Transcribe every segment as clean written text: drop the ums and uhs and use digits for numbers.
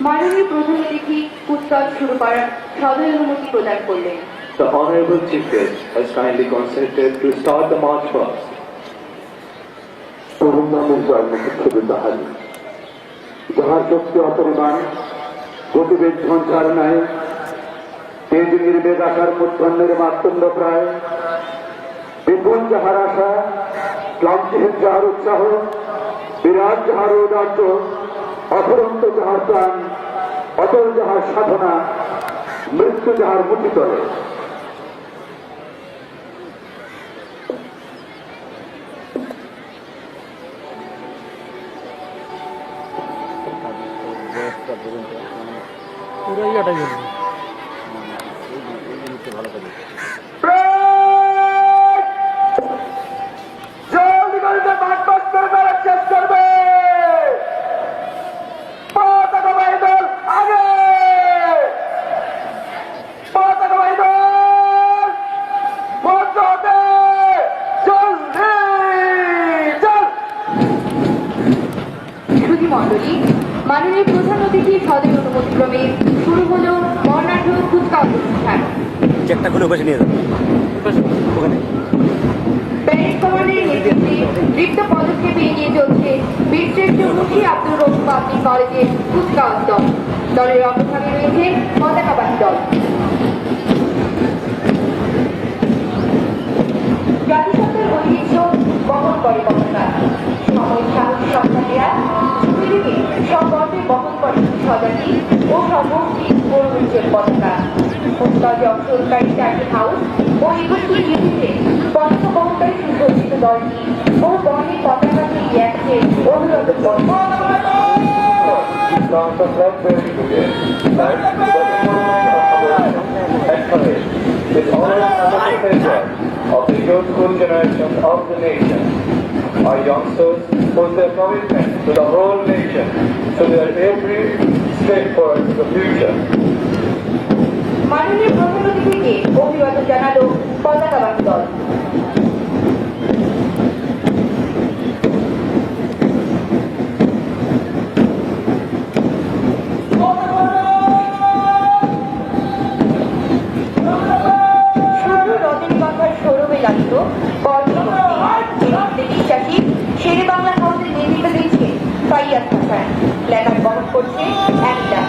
মাননীয় প্রধান অতিথি কুচকাওয়াজ শুরু করার সদয় অনুমতি প্রদান করলেন। The Honorable Chief Guest has kindly consented to start the march first. তরুণ নামের জন্মকে ছবি তাহারি যাহার শক্তি অপরিমাণ গতিবেগ ঝঞ্ঝার নাই তেজ নির্বেগ আকার মধ্যাহ্নের মাতন্ড প্রায় বিপুল যাহার আশা ক্লান্তিহীন যাহার উৎসাহ বিরাট যাহার ঔদার্য অফুরন্ত যাহার প্রাণ অটল যাহার সাধনা মৃত্যু যাহার মুঠিতলে। পুরোই কাটা যাবে ভালো করে মন্ডলী, মাননীয় প্রধান অতিথির সদয় অনুমতিক্রমে শুরু হলো বর্ণাঢ্য কুচকাওয়াজ অনুষ্ঠান। চেকটা খুলে বসে নিয়ে যান ওখানে। প্যারেড কমান্ডের নেতৃত্বে দৃপ্ত পদক্ষেপে এগিয়ে চলছে বীরশ্রেষ্ঠ মুন্সি আব্দুর রউফ পাবলিক কলেজের কুচকাওয়াজ দল। দলের অগ্রভাগে রয়েছে পতাকাবাহী দল। জাতিসত্তার ঐতিহ্য বহন করে পতাকা। সময় সাহস সন্তানেরা পৃথিবীকে সগর্বে বহন করে স্বজাতি ও সর্বমুখী গৌরবোজ্জ্বল পতাকা। কুচকাওয়াজে অংশগ্রহণকারী 4টি হাউস ও 21টি ইউনিটে পতাকা বহনকারী সুসজ্জিত দলটি বহু বর্ণের পতাকাকে এগিয়ে আসছে অনুরোধ পথ। With honor and pleasure of the youthful generation of the nation, our youngsters put their commitment to the whole nation, to their every step forward to the future. মাননীয় প্রধান অতিথিকে অভিবাদন জানালো পতাকাবাহী দল। বিশ্বাসী শেরে বাংলা হাউসের নেতৃত্ব দিয়েছে ফাইয়াজ হাসান। প্ল্যাকার্ড বহন করছে একটা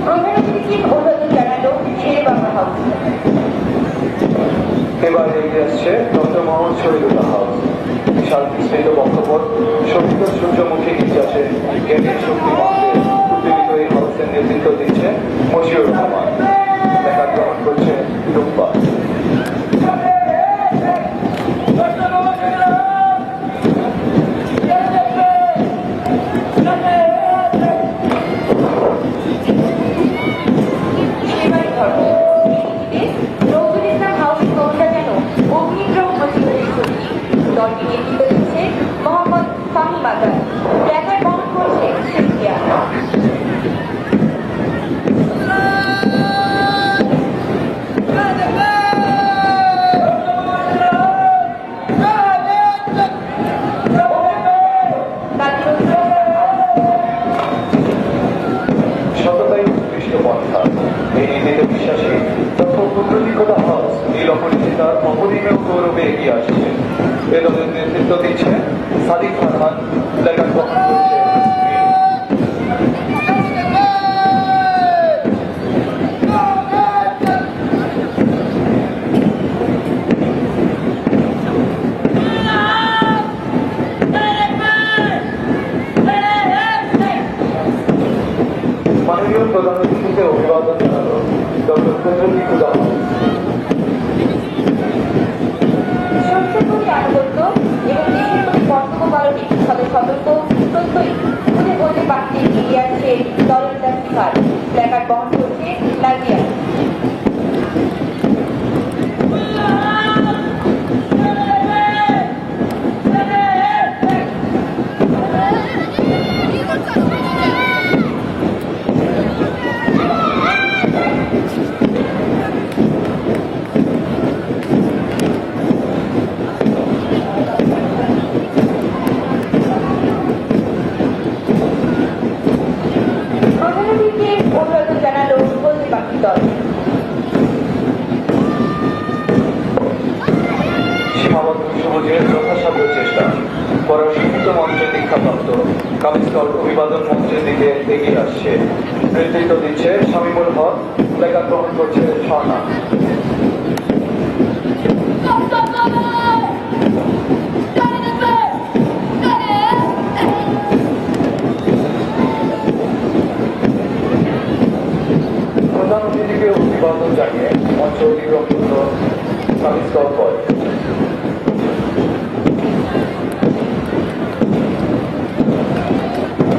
প্রধান অতিথিকে অভিবাদন জানালো শেরে বাংলা হাউস। এবার এগিয়ে আসছে ডক্টর মোহাম্মদ শহীদুল্লাহ হাউস। বিশাল বিস্তৃত বক্ষপথ শোভিত সূর্যমুখী ইতিহাসে জ্ঞানের শক্তি মন্ত্রে উদ্দীপিত এই হাউসের নেতৃত্ব দিচ্ছে মশিউর রহমান। দেখা গ্রহণ করছে রূপা। দলটি নেতৃত্ব দিচ্ছে মোহাম্মদ ফাহিম আজাদ। প্ল্যাকার্ড বহন করছে সিনথিয়া। সততাই উৎকৃষ্ট পন্থা। এই নীতিতে বিশ্বাসী তথ্য পুত্রলিখিত হাউস এই লক্ষণিতার অপরিমেয় গৌরবে এগিয়ে আসছে। এ দলের নেতৃত্ব দিচ্ছে সাদিক ফারহান। প্ল্যাকার্ড বহন করছে মাননীয় প্রধান অতিথিকে অভিবাদন জানালো ডক্টর পুত্রলিখিত হাউস। সত্যের প্রতি আনুগত্য এবং দেশের প্রতি কর্তব্য পালনে সদা সতর্ক প্রত্যয়ী খুদে বলতে বাড়তে এগিয়ে আসছে দলের দাসিকার। প্ল্যাকার্ড বহন করছে নাজিয়া। মঞ্চে দীক্ষাপ্রাপ্ত কামিজ স্কাউট অভিবাদন মঞ্চের দিকে এগিয়ে আসছে। নেতৃত্ব দিচ্ছে শামীমুল হক, প্ল্যাকার্ড গ্রহণ করছে স্বর্ণা। প্রধান অতিথিকে অভিবাদন জানিয়ে মঞ্চ অতিক্রম করল কামিজ স্কাউট বয়।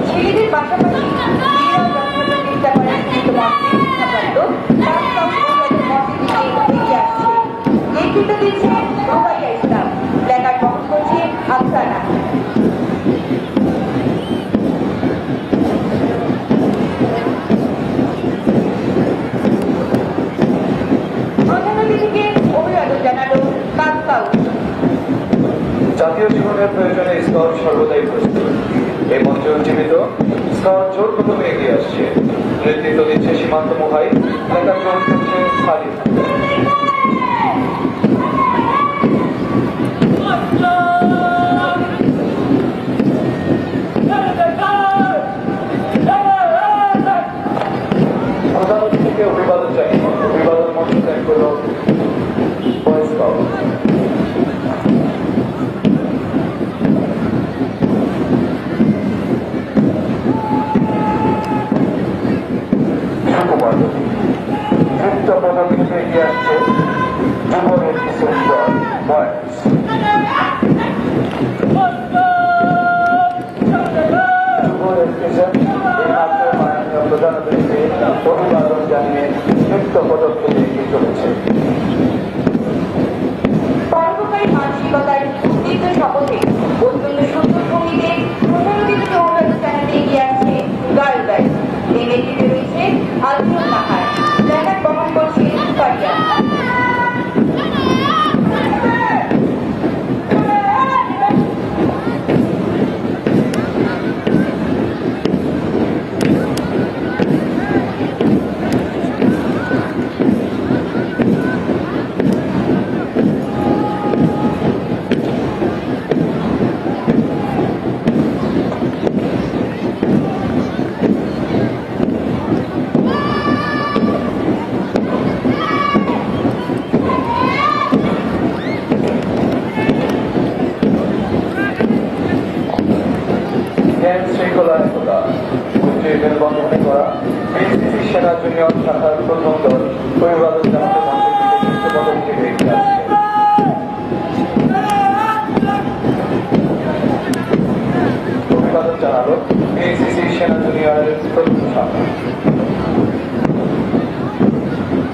ছেলেদের পাশাপাশি মেয়েরাও যথাযথ চেষ্টা করেন কিন্তু মঞ্চে দীক্ষাপ্রাপ্ত কাজ কাউন্সিলরের মঞ্চের দিকে এগিয়ে আসছে। নেতৃত্ব দিচ্ছে রুবাইয়া ইসলাম, প্ল্যাকার্ড বহন করছে আফসানা। প্রধান অতিথিকে অভিবাদন জানালো কাজ কাউন্সিল। জাতীয় জীবনের প্রয়োজনে স্কাউট সর্বদাই প্রস্তুত। এই মঞ্চে উজ্জীবিত স্কাউট জোর কদমে এগিয়ে আসছে। নেতৃত্ব দিচ্ছে সীমান্ত মোহাই, প্ল্যাকার্ড গ্রহণ করছে খালিদ। প্রধান অতিথিকে অভিবাদন জানিয়ে অভিবাদন মঞ্চ ত্যাগ করল বয় স্কাউট। নৃত্য প্রদর্শনীতে এগিয়ে আসছে যুবনের কিছু বয়স। প্রধান অতিথিকে অভিবাদন জানিয়ে নৃত্য পদক্ষেপে এগিয়ে চলেছে। পরোপকারী মানসিকতার উদ্দীপ্ত শপথে অত্যন্ত সুন্দর ভঙ্গিতে প্রধান অতিথিকে অভিবাদন জানাতে এগিয়ে আসছে গার্ল গাইড। এই নেতৃত্বে রয়েছে আলফিয়া নাহার, প্ল্যাকার্ড বহন করছে ফারিয়া। জ্ঞান শৃঙ্খলা একতা মন্ত্রীর মেলবন্ধনে করা বিএনসিসি সেনা জুনিয়র শাখার প্রথম দল অভিবাদন জানাতে মঞ্চের দিকে পদক্ষেপে এগিয়ে আসছে। অভিবাদন জানালো বিএনসিসি সেনা জুনিয়রের প্রথম শাখা।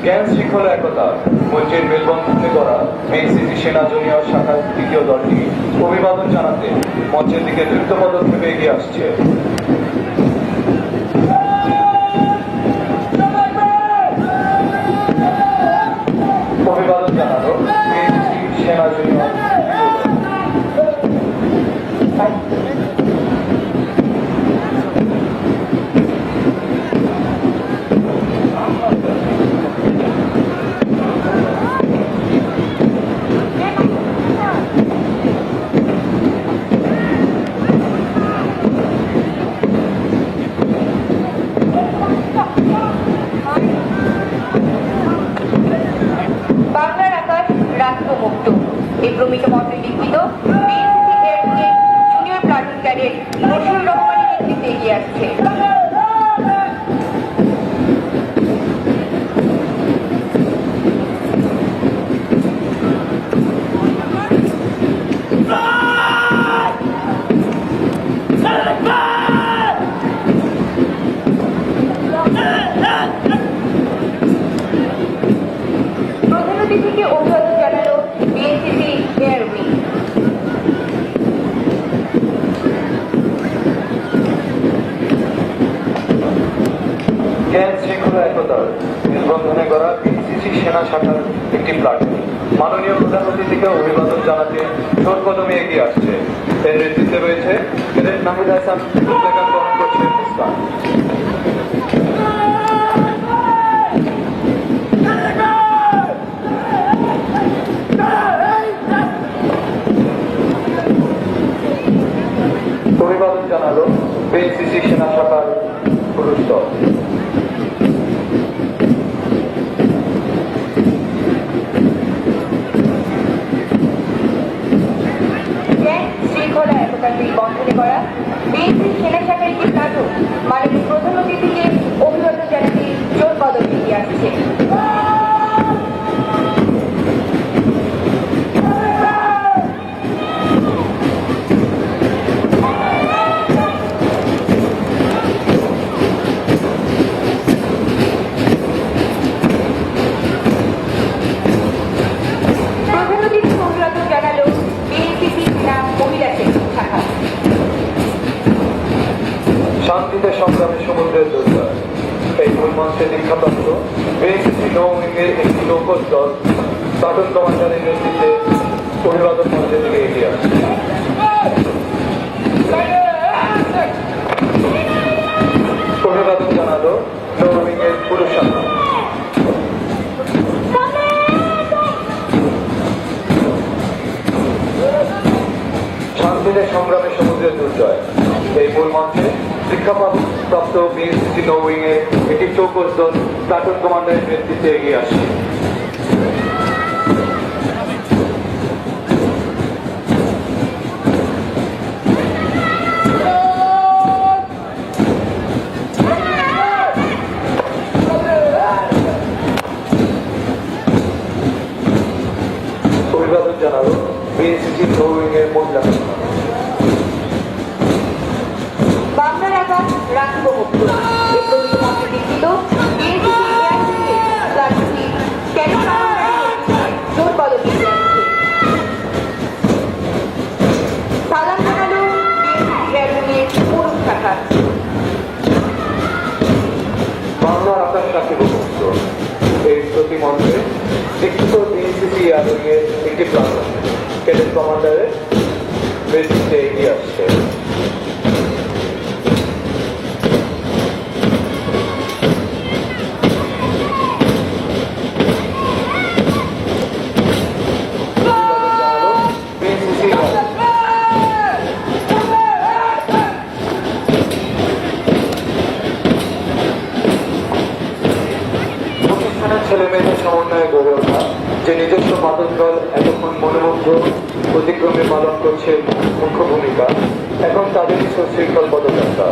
জ্ঞান শৃঙ্খলা একতা মঞ্চের মেলবন্ধনে করা বিএনসিসি সেনা জুনিয়র শাখার দ্বিতীয় দলটি অভিবাদন জানাতে মঞ্চের দিকে দ্রুত পদক্ষেপে এগিয়ে আসছে। অভিবাদন জানালো বিএনসিসি সেনা জুনিয়র বাংলার আকাশ রাষ্ট্রমুক্ত এই প্রমিত মন্ত্রে দীক্ষিত বিএনসিসি এয়ারফোর্সের জুনিয়র প্লাটুন ক্যাডেট মশিউর রহমানের নেতৃত্বে এগিয়ে আসছে। প্রধান অতিথিকে অভিবাদন জানালো বিএনসিসি এয়ার উইং। জ্ঞান শৃঙ্খলা একতার নিবন্ধনে করা বিএনসিসি সেনা শাখার একটি প্লাটুন মাননীয় প্রধান অতিথিকে অভিবাদন জানাতে জোর কদমে এগিয়ে আসছে। এর নেতৃত্বে রয়েছে ক্যাডেট নাহিদ হাসান, প্ল্যাকার্ড গ্রহণ করছে মুস্কান। অভিবাদন জানালো বিএনসিসি সেনা শাখার পুরুষ দল। শৃঙ্খলা একতাকে বন্ধনে করা বিএনপি সেনা শাখার একটি নাটক মাননীয় প্রধান অতিথিকে অভিবাদন জানাতে জোর কদম এগিয়ে আসছে। প্রধান অতিথিকে অভিবাদন জানালো বিএনপিসি সেনা মহিলা শাখা। শান্তিতে সংগ্রামে সমুদ্রের দুর্জয় এই মূল মঞ্চে দীক্ষাপ্রাপ্ত বিএনসিসি নৌ উইংয়ের একটি লোকজ দল প্লাটুন কমান্ডারের নেতৃত্বে অভিবাদন মঞ্চের দিকে এগিয়ে আসছে। অভিবাদন জানালো নৌ উইংয়ের পুরুষ শাখা। শান্তিতে সংগ্রামে সমুদ্রের দুর্জয় এই মূল মঞ্চে দীক্ষাপ্রাপ্ত বিএনসিসি নৌ উইংয়ের একটি চৌকস দল প্লাটুন কমান্ডারের নেতৃত্বে এগিয়ে আসছে। অভিবাদন জানালো বিএনসিসি নৌ উইংয়ের মহিলা শাখা। বাংলার আকাশ রাখিব মুক্ত এই প্রবীণ মঞ্চে লিখিত বিএনপিসি এয়ারউইংয়ের প্লাটুনটি কেন জোর কদম এগিয়ে আসছে। সালাম জানালো বিএনপিসি এয়ারউইংয়ের পুরুষ শাখা। বাংলার আকাশ রাখিব মুক্ত এই প্রতিমন্ত্রে দীক্ষিত বিএনসিসি এয়ারউইংয়ের একটি প্লাটুন ক্যাডেট কমান্ডারের নেতৃত্বে এগিয়ে আসছে। প্রতিষ্ঠানের ছেলে মেয়েদের সমন্বয়ে গড়ে ওঠা যে নিজস্ব বাদক দল এতক্ষণ মনোমুগ্ধ অতিক্রমে পালন করছে মুখ্য ভূমিকা, এখন তাদেরই সুশৃঙ্খল পদযাত্রা।